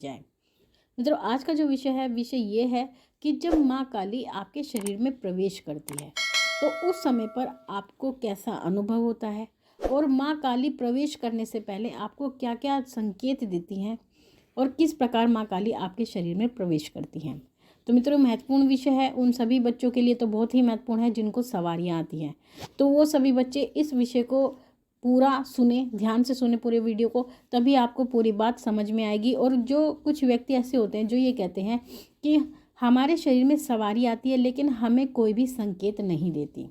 जाए। मित्रों, आज का जो विषय ये है कि जब माँ काली आपके शरीर में प्रवेश करती है तो उस समय पर आपको कैसा अनुभव होता है और माँ काली प्रवेश करने से पहले आपको क्या क्या संकेत देती हैं और किस प्रकार माँ काली आपके शरीर में प्रवेश करती हैं। तो मित्रों, महत्वपूर्ण विषय है, उन सभी बच्चों के लिए तो बहुत ही महत्वपूर्ण है जिनको सवारियाँ आती हैं। तो वो सभी बच्चे इस विषय को पूरा सुने, ध्यान से सुने पूरे वीडियो को, तभी आपको पूरी बात समझ में आएगी। और जो कुछ व्यक्ति ऐसे होते हैं जो ये कहते हैं कि हमारे शरीर में सवारी आती है लेकिन हमें कोई भी संकेत नहीं देती,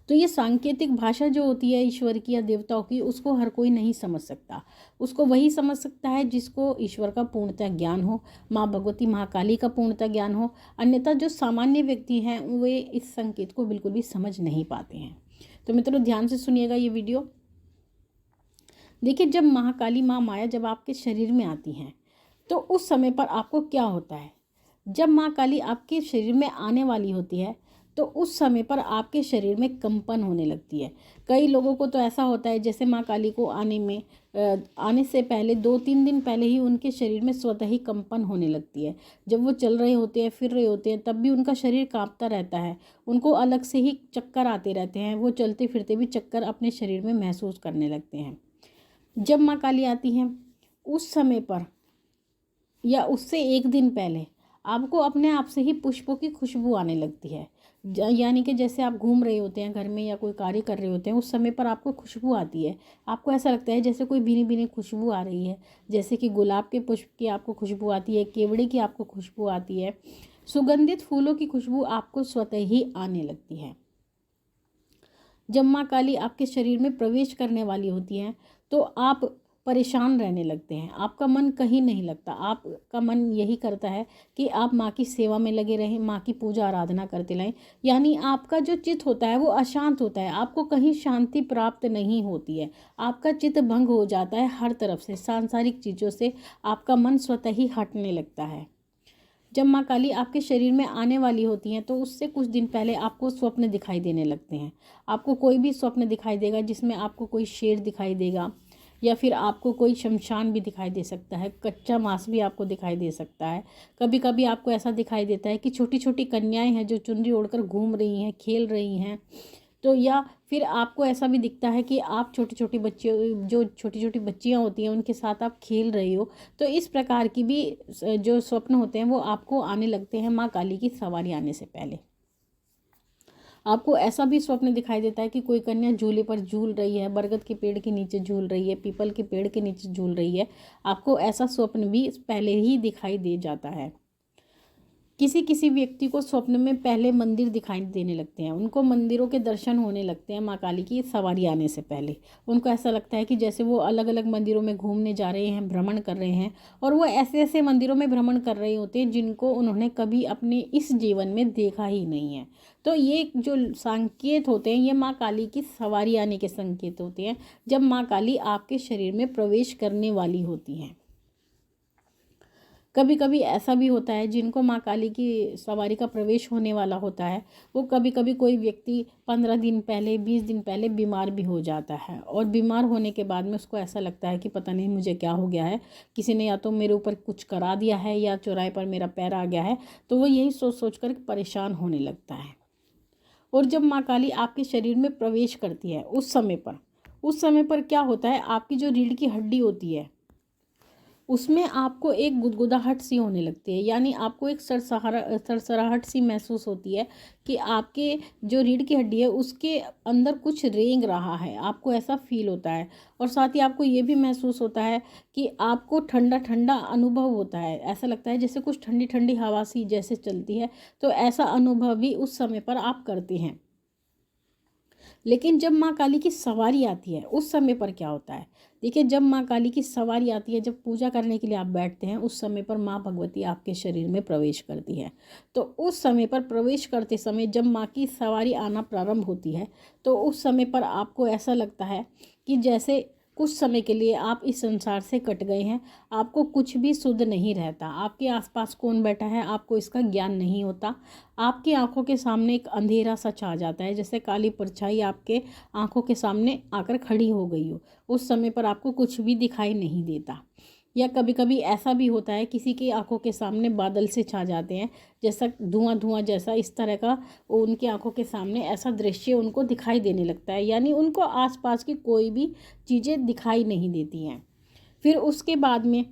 तो ये सांकेतिक भाषा जो होती है ईश्वर की या देवताओं की, उसको हर कोई नहीं समझ सकता। उसको वही समझ सकता है जिसको ईश्वर का पूर्णतः ज्ञान हो, माँ भगवती महाकाली का पूर्णतः ज्ञान हो। अन्यथा जो सामान्य व्यक्ति हैं वे इस संकेत को बिल्कुल भी समझ नहीं पाते हैं। तो मित्रों, ध्यान से सुनिएगा ये वीडियो। देखिए, जब महाकाली माँ माया जब आपके शरीर में आती हैं तो उस समय पर आपको क्या होता है। जब माँ काली आपके शरीर में आने वाली होती है तो उस समय पर आपके शरीर में कंपन होने लगती है। कई लोगों को तो ऐसा होता है जैसे माँ काली को आने से पहले 2-3 दिन पहले ही उनके शरीर में स्वतः ही कंपन होने लगती है। जब वो चल रहे होते हैं, फिर रहे होते हैं, तब भी उनका शरीर कांपता रहता है। उनको अलग से ही चक्कर आते रहते हैं, वो चलते फिरते भी चक्कर अपने शरीर में महसूस करने लगते हैं। जब माँ काली आती हैं उस समय पर या उससे एक दिन पहले आपको अपने आप से ही पुष्पों की खुशबू आने लगती है। यानी कि जैसे आप घूम रहे होते हैं घर में या कोई कार्य कर रहे होते हैं, उस समय पर आपको खुशबू आती है। आपको ऐसा लगता है जैसे कोई भीनी भीनी खुशबू आ रही है, जैसे कि गुलाब के पुष्प की आपको खुशबू आती है, केवड़े की आपको खुशबू आती है, सुगंधित फूलों की खुशबू आपको स्वतः ही आने लगती है। जब माँ काली आपके शरीर में प्रवेश करने वाली होती हैं तो आप परेशान रहने लगते हैं, आपका मन कहीं नहीं लगता। आपका मन यही करता है कि आप माँ की सेवा में लगे रहें, माँ की पूजा आराधना करते रहें। यानी आपका जो चित्त होता है वो अशांत होता है, आपको कहीं शांति प्राप्त नहीं होती है। आपका चित्त भंग हो जाता है, हर तरफ से सांसारिक चीज़ों से आपका मन स्वतः ही हटने लगता है। जब माँ काली आपके शरीर में आने वाली होती हैं तो उससे कुछ दिन पहले आपको स्वप्न दिखाई देने लगते हैं। आपको कोई भी स्वप्न दिखाई देगा जिसमें आपको कोई शेर दिखाई देगा या फिर आपको कोई शमशान भी दिखाई दे सकता है, कच्चा मांस भी आपको दिखाई दे सकता है। कभी कभी आपको ऐसा दिखाई देता है कि छोटी छोटी कन्याएं हैं जो चुनरी ओढ़कर घूम रही हैं, खेल रही हैं। तो या फिर आपको ऐसा भी दिखता है कि आप छोटी छोटी बच्चियां होती हैं उनके साथ आप खेल रहे हो। तो इस प्रकार की भी जो स्वप्न होते हैं वो आपको आने लगते हैं माँ काली की सवारी आने से पहले। आपको ऐसा भी स्वप्न दिखाई देता है कि कोई कन्या झूले पर झूल रही है, बरगद के पेड़ के नीचे झूल रही है, पीपल के पेड़ के नीचे झूल रही है। आपको ऐसा स्वप्न भी पहले ही दिखाई दे जाता है। किसी किसी व्यक्ति को स्वप्न में पहले मंदिर दिखाई देने लगते हैं, उनको मंदिरों के दर्शन होने लगते हैं माँ काली की सवारी आने से पहले। उनको ऐसा लगता है कि जैसे वो अलग अलग मंदिरों में घूमने जा रहे हैं, भ्रमण कर रहे हैं, और वो ऐसे ऐसे मंदिरों में भ्रमण कर रहे होते हैं जिनको उन्होंने कभी अपने इस जीवन में देखा ही नहीं है। तो ये जो संकेत होते हैं ये माँ काली की सवारी आने के संकेत होते हैं, जब माँ काली आपके शरीर में प्रवेश करने वाली होती हैं। कभी कभी ऐसा भी होता है जिनको माँ काली की सवारी का प्रवेश होने वाला होता है, वो कभी कभी कोई व्यक्ति 15 दिन पहले 20 दिन पहले बीमार भी हो जाता है, और बीमार होने के बाद में उसको ऐसा लगता है कि पता नहीं मुझे क्या हो गया है, किसी ने या तो मेरे ऊपर कुछ करा दिया है या चौराहे पर मेरा पैर आ गया है। तो वो यही सोच सोच कर परेशान होने लगता है। और जब माँ काली आपके शरीर में प्रवेश करती है उस समय पर क्या होता है, आपकी जो रीढ़ की हड्डी होती है उसमें आपको एक गुदगुदाहट सी होने लगती है। यानी आपको एक सरसराहट सी महसूस होती है कि आपके जो रीढ़ की हड्डी है उसके अंदर कुछ रेंग रहा है, आपको ऐसा फील होता है। और साथ ही आपको ये भी महसूस होता है कि आपको ठंडा ठंडा अनुभव होता है, ऐसा लगता है जैसे कुछ ठंडी ठंडी हवा सी जैसे चलती है। तो ऐसा अनुभव भी उस समय पर आप करते हैं। लेकिन जब माँ काली की सवारी आती है उस समय पर क्या होता है। देखिए, जब माँ काली की सवारी आती है, जब पूजा करने के लिए आप बैठते हैं, उस समय पर माँ भगवती आपके शरीर में प्रवेश करती है। तो उस समय पर प्रवेश करते समय जब माँ की सवारी आना प्रारंभ होती है तो उस समय पर आपको ऐसा लगता है कि जैसे कुछ समय के लिए आप इस संसार से कट गए हैं। आपको कुछ भी शुद्ध नहीं रहता, आपके आसपास कौन बैठा है आपको इसका ज्ञान नहीं होता। आपकी आंखों के सामने एक अंधेरा सा छा जाता है, जैसे काली परछाई आपके आंखों के सामने आकर खड़ी हो गई हो। उस समय पर आपको कुछ भी दिखाई नहीं देता। या कभी कभी ऐसा भी होता है किसी की आंखों के सामने बादल से छा जाते हैं, जैसा धुआं धुआं जैसा, इस तरह का उनकी आंखों के सामने ऐसा दृश्य उनको दिखाई देने लगता है, यानी उनको आसपास की कोई भी चीज़ें दिखाई नहीं देती हैं। फिर उसके बाद में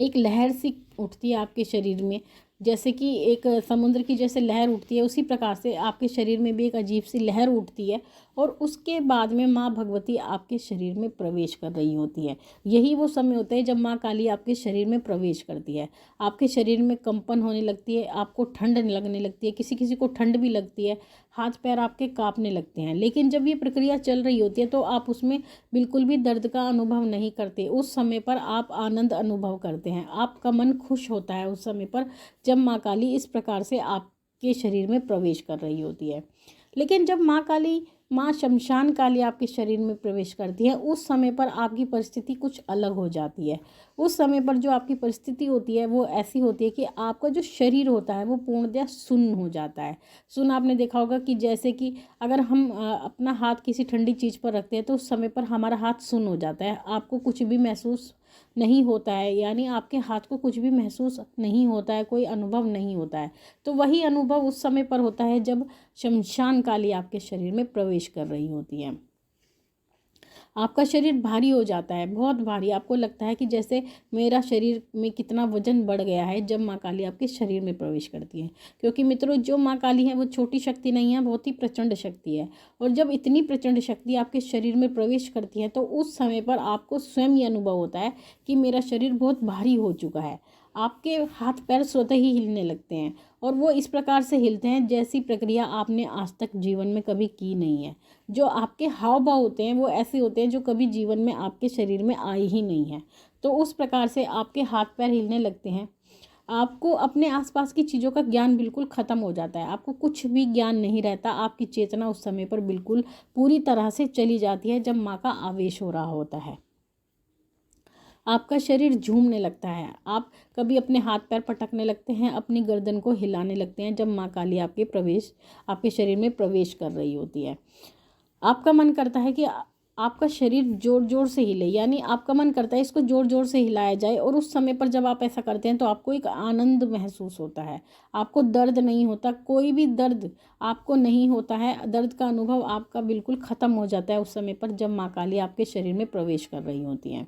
एक लहर सी उठती है आपके शरीर में, जैसे कि एक समुद्र की जैसे लहर उठती है, उसी प्रकार से आपके शरीर में भी एक अजीब सी लहर उठती है। और उसके बाद में माँ भगवती आपके शरीर में प्रवेश कर रही होती है। यही वो समय होता है जब माँ काली आपके शरीर में प्रवेश करती है। आपके शरीर में कंपन होने लगती है, आपको ठंड लगने लगती है, किसी किसी को ठंड भी लगती है, हाथ पैर आपके कांपने लगते हैं। लेकिन जब ये प्रक्रिया चल रही होती है तो आप उसमें बिल्कुल भी दर्द का अनुभव नहीं करते। उस समय पर आप आनंद अनुभव करते हैं, आपका मन खुश होता है उस समय पर, जब माँ काली इस प्रकार से आपके शरीर में प्रवेश कर रही होती है। लेकिन जब माँ शमशान काली आपके शरीर में प्रवेश करती है, उस समय पर आपकी परिस्थिति कुछ अलग हो जाती है। उस समय पर जो आपकी परिस्थिति होती है वो ऐसी होती है कि आपका जो शरीर होता है वो पूर्णतः सुन्न हो जाता है। सुन्न आपने देखा होगा कि जैसे कि अगर हम अपना हाथ किसी ठंडी चीज़ पर रखते हैं तो उस समय पर हमारा हाथ सुन्न हो जाता है, आपको कुछ भी महसूस नहीं होता है, यानी आपके हाथ को कुछ भी महसूस नहीं होता है, कोई अनुभव नहीं होता है। तो वही अनुभव उस समय पर होता है जब शमशान काली आपके शरीर में प्रवेश कर रही होती है। आपका शरीर भारी हो जाता है, बहुत भारी। आपको लगता है कि जैसे मेरा शरीर में कितना वजन बढ़ गया है जब माँ काली आपके शरीर में प्रवेश करती है। क्योंकि मित्रों, जो माँ काली है वो छोटी शक्ति नहीं है, बहुत ही प्रचंड शक्ति है। और जब इतनी प्रचंड शक्ति आपके शरीर में प्रवेश करती है तो उस समय पर आपको स्वयं ये अनुभव होता है कि मेरा शरीर बहुत भारी हो चुका है। आपके हाथ पैर स्वतः ही हिलने लगते हैं, और वो इस प्रकार से हिलते हैं जैसी प्रक्रिया आपने आज तक जीवन में कभी की नहीं है। जो आपके हाव भाव होते हैं वो ऐसे होते हैं जो कभी जीवन में आपके शरीर में आए ही नहीं है। तो उस प्रकार से आपके हाथ पैर हिलने लगते हैं। आपको अपने आसपास की चीज़ों का ज्ञान बिल्कुल ख़त्म हो जाता है, आपको कुछ भी ज्ञान नहीं रहता। आपकी चेतना उस समय पर बिल्कुल पूरी तरह से चली जाती है जब माँ का आवेश हो रहा होता है। आपका शरीर झूमने लगता है, आप कभी अपने हाथ पैर पटकने लगते हैं, अपनी गर्दन को हिलाने लगते हैं जब माँ काली आपके शरीर में प्रवेश कर रही होती है। आपका मन करता है कि आपका शरीर जोर जोर से हिले, यानी आपका मन करता है इसको जोर जोर से हिलाया जाए। और उस समय पर जब आप ऐसा करते हैं तो आपको एक आनंद महसूस होता है, आपको दर्द नहीं होता, कोई भी दर्द आपको नहीं होता है। दर्द का अनुभव आपका बिल्कुल ख़त्म हो जाता है उस समय पर जब माँ काली आपके शरीर में प्रवेश कर रही होती हैं।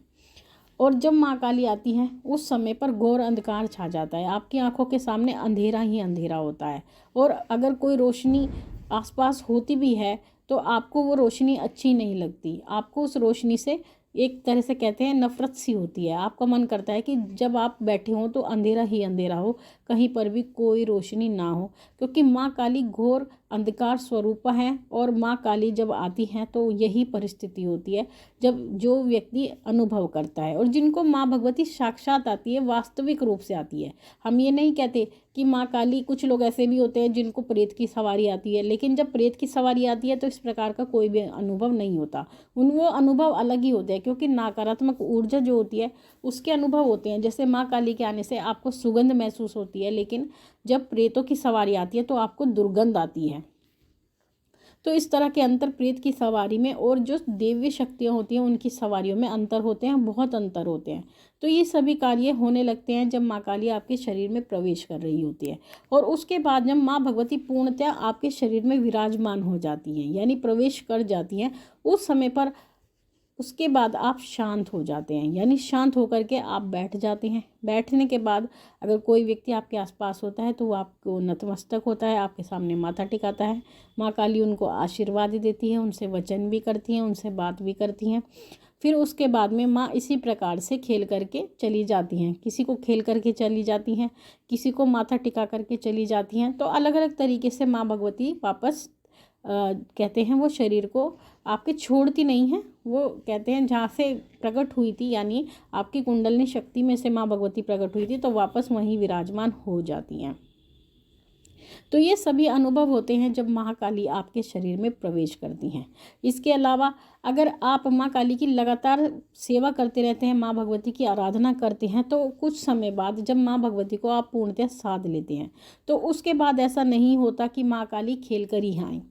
और जब माँ काली आती हैं उस समय पर घोर अंधकार छा जाता है, आपकी आंखों के सामने अंधेरा ही अंधेरा होता है। और अगर कोई रोशनी आसपास होती भी है तो आपको वो रोशनी अच्छी नहीं लगती, आपको उस रोशनी से एक तरह से कहते हैं नफरत सी होती है। आपका मन करता है कि जब आप बैठे हों तो अंधेरा ही अंधेरा हो, कहीं पर भी कोई रोशनी ना हो, क्योंकि माँ काली घोर अंधकार स्वरूपा है। और माँ काली जब आती हैं तो यही परिस्थिति होती है जब जो व्यक्ति अनुभव करता है, और जिनको माँ भगवती साक्षात आती है, वास्तविक रूप से आती है। हम ये नहीं कहते कि माँ काली, कुछ लोग ऐसे भी होते हैं जिनको प्रेत की सवारी आती है, लेकिन जब प्रेत की सवारी आती है तो इस प्रकार का कोई भी अनुभव नहीं होता। वो अनुभव अलग ही होते हैं, क्योंकि नकारात्मक ऊर्जा जो होती है उसके अनुभव होते हैं। जैसे माँ काली के आने से आपको सुगंध महसूस होती है, लेकिन जब प्रेतों की सवारी आती है तो आपको दुर्गंध आती है। तो इस तरह के अंतर प्रेत की सवारी में और जो दिव्य शक्तियाँ होती हैं उनकी सवारियों में अंतर होते हैं, बहुत अंतर होते हैं। तो ये सभी कार्य होने लगते हैं जब माँ काली आपके शरीर में प्रवेश कर रही होती है। और उसके बाद जब माँ भगवती पूर्णतः आपके शरीर में विराजमान हो जाती हैं, यानी प्रवेश कर जाती हैं, उस समय पर उसके बाद आप शांत हो जाते हैं, यानी शांत होकर के आप बैठ जाते हैं। बैठने के बाद अगर कोई व्यक्ति आपके आसपास होता है तो वो आपको नतमस्तक होता है, आपके सामने माथा टिकाता है। माँ काली उनको आशीर्वाद देती है, उनसे वचन भी करती हैं, उनसे बात भी करती हैं। फिर उसके बाद में माँ इसी प्रकार से खेल करके चली जाती हैं, किसी को खेल करके चली जाती हैं, किसी को माथा टिका करके चली जाती हैं। तो अलग अलग तरीके से माँ भगवती वापस कहते हैं वो शरीर को आपके छोड़ती नहीं है। वो कहते हैं जहाँ से प्रकट हुई थी, यानी आपकी कुंडलनी शक्ति में से माँ भगवती प्रकट हुई थी, तो वापस वहीं विराजमान हो जाती हैं। तो ये सभी अनुभव होते हैं जब महाकाली आपके शरीर में प्रवेश करती हैं। इसके अलावा अगर आप माँ काली की लगातार सेवा करते रहते हैं, माँ भगवती की आराधना करते हैं, तो कुछ समय बाद जब माँ भगवती को आप पूर्णतः साध लेते हैं तो उसके बाद ऐसा नहीं होता कि माँ काली खेल कर ही आएँ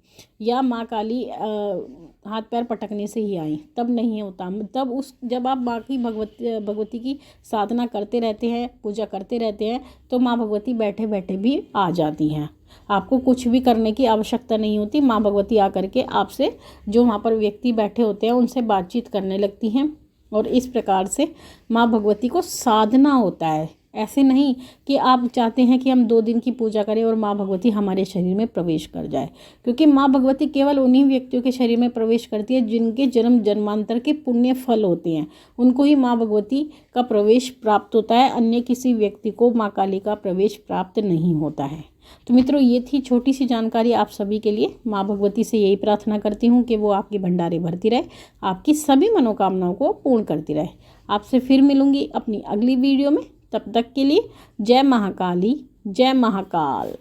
या माँ काली हाथ पैर पटकने से ही आएँ, तब नहीं होता। तब जब आप माँ की भगवती की साधना करते रहते हैं, पूजा करते रहते हैं, तो माँ भगवती बैठे बैठे भी आ जाती हैं। आपको कुछ भी करने की आवश्यकता नहीं होती, माँ भगवती आकर के आपसे, जो वहाँ पर व्यक्ति बैठे होते हैं उनसे बातचीत करने लगती हैं। और इस प्रकार से माँ भगवती को साधना होता है। ऐसे नहीं कि आप चाहते हैं कि हम 2 दिन की पूजा करें और माँ भगवती हमारे शरीर में प्रवेश कर जाए, क्योंकि माँ भगवती केवल उन्हीं व्यक्तियों के शरीर में प्रवेश करती है जिनके जन्म जन्मांतर के पुण्य फल होते हैं, उनको ही माँ भगवती का प्रवेश प्राप्त होता है। अन्य किसी व्यक्ति को माँ काली का प्रवेश प्राप्त नहीं होता है। तो मित्रों, ये थी छोटी सी जानकारी आप सभी के लिए। माँ भगवती से यही प्रार्थना करती हूँ कि वो आपके भंडारे भरती रहे, आपकी सभी मनोकामनाओं को पूर्ण करती रहे। आपसे फिर मिलूंगी अपनी अगली वीडियो में। तब तक के लिए जय महाकाली, जय महाकाल।